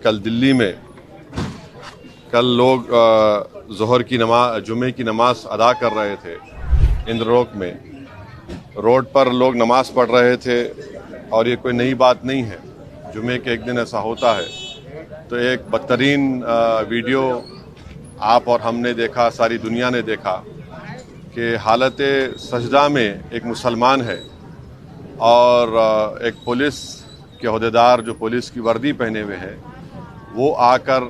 कल दिल्ली में लोग ज़ोहर की नमाज जुमे की नमाज अदा कर रहे थे। इंद्रलोक में रोड पर लोग नमाज पढ़ रहे थे और ये कोई नई बात नहीं है। जुमे के एक दिन ऐसा होता है। तो एक बदतरीन वीडियो आप और हमने देखा, सारी दुनिया ने देखा कि हालत सजदा में एक मुसलमान है और एक पुलिस के ओहदेदार जो पुलिस की वर्दी पहने हुए हैं वो आकर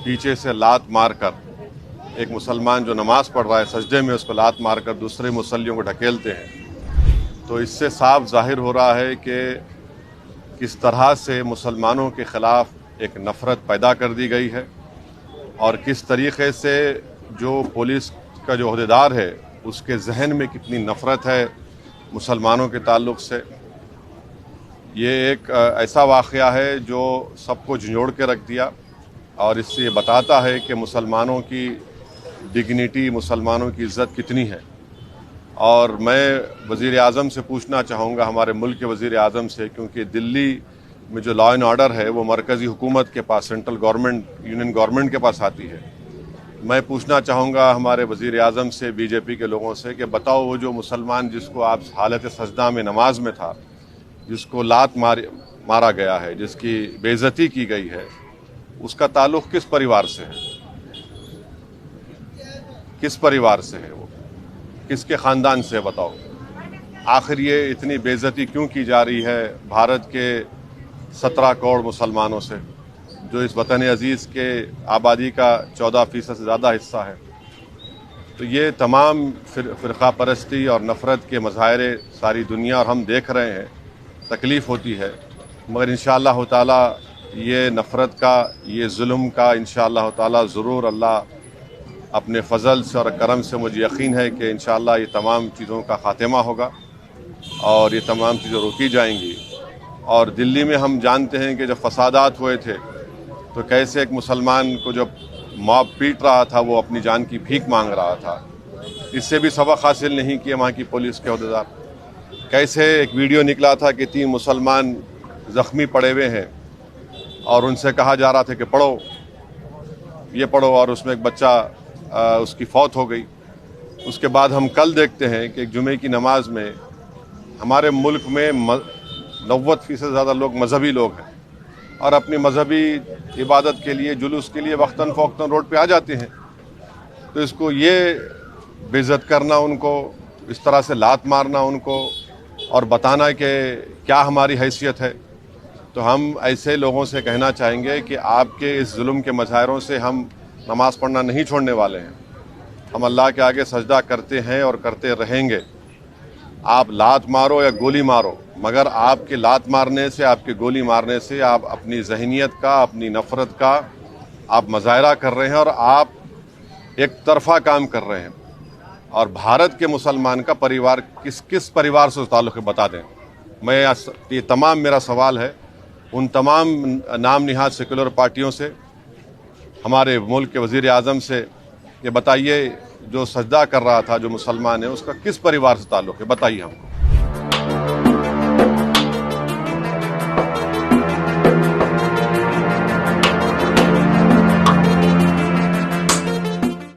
पीछे से लात मारकर एक मुसलमान जो नमाज पढ़ रहा है सजदे में उसको लात मारकर दूसरे मुसल्लियों को ढकेलते हैं। तो इससे साफ जाहिर हो रहा है कि किस तरह से मुसलमानों के ख़िलाफ़ एक नफ़रत पैदा कर दी गई है और किस तरीक़े से जो पुलिस का जो ओहदेदार है उसके जहन में कितनी नफ़रत है मुसलमानों के ताल्लुक़ से। ये एक ऐसा वाक़या है जो सबको झंझोड़ के रख दिया और इससे ये बताता है कि मुसलमानों की डिग्निटी, मुसलमानों की इज़्ज़त कितनी है। और मैं वज़ीर आज़म से पूछना चाहूँगा, हमारे मुल्क के वज़ीर आज़म से, क्योंकि दिल्ली में जो लॉ एंड ऑर्डर है वो मरकज़ी हुकूमत के पास, सेंट्रल गवर्नमेंट, यूनियन गवर्नमेंट के पास आती है। मैं पूछना चाहूँगा हमारे वज़ीर आज़म से, बीजेपी के लोगों से, कि बताओ वो जो मुसलमान जिसको आप हालत सजदा में नमाज में था, जिसको लात मारा गया है, जिसकी बेइज्जती की गई है, उसका ताल्लुक़ किस परिवार से है? किस परिवार से है वो? किसके ख़ानदान से? बताओ। आखिर ये इतनी बेइज्जती क्यों की जा रही है भारत के 17 करोड़ मुसलमानों से, जो इस वतन अज़ीज़ के आबादी का 14% से ज़्यादा हिस्सा है? तो ये तमाम फ़िरक़ा परस्ती और नफ़रत के मज़ाहिरे सारी दुनिया और हम देख रहे हैं, तकलीफ़ होती है। मगर इंशाअल्लाह ताला ये नफ़रत का, ये जुल्म का इंशाअल्लाह ताला ज़रूर अल्लाह अपने फ़ज़ल से और करम से, मुझे यकीन है कि इंशाअल्लाह ये तमाम चीज़ों का ख़ात्मा होगा और ये तमाम चीज़ें रोकी जाएंगी। और दिल्ली में हम जानते हैं कि जब फ़सादात हुए थे तो कैसे एक मुसलमान को जब मॉब पीट रहा था वो अपनी जान की भीख मांग रहा था। इससे भी सबक हासिल नहीं किया वहाँ की पुलिस के ओहदेदार। कैसे एक वीडियो निकला था कि 3 मुसलमान ज़ख्मी पड़े हुए हैं और उनसे कहा जा रहा था कि पढ़ो, ये पढ़ो, और उसमें एक बच्चा उसकी फौत हो गई। उसके बाद हम कल देखते हैं कि एक जुमे की नमाज में हमारे मुल्क में 90% से ज़्यादा लोग मजहबी लोग हैं और अपनी मजहबी इबादत के लिए, जुलूस के लिए वक्तन फ़ौक्तन रोड पे आ जाते हैं। तो इसको ये बेइज्जत करना उनको, इस तरह से लात मारना उनको और बताना कि क्या हमारी हैसियत है, तो हम ऐसे लोगों से कहना चाहेंगे कि आपके इस जुल्म के मज़ाहिरों से हम नमाज़ पढ़ना नहीं छोड़ने वाले हैं। हम अल्लाह के आगे सजदा करते हैं और करते रहेंगे। आप लात मारो या गोली मारो, मगर आपके लात मारने से, आपके गोली मारने से आप अपनी ज़हनियत का, अपनी नफ़रत का आप मज़ाहिरा कर रहे हैं और आप एक तरफ़ा काम कर रहे हैं। और भारत के मुसलमान का परिवार किस परिवार से ताल्लुक़ है बता दें। मैं ये तमाम मेरा सवाल है उन तमाम नाम निहाद सेकुलर पार्टियों से, हमारे मुल्क के वज़ीर आज़म से, ये बताइए जो सजदा कर रहा था जो मुसलमान है उसका किस परिवार से ताल्लुक़ है, बताइए हमको।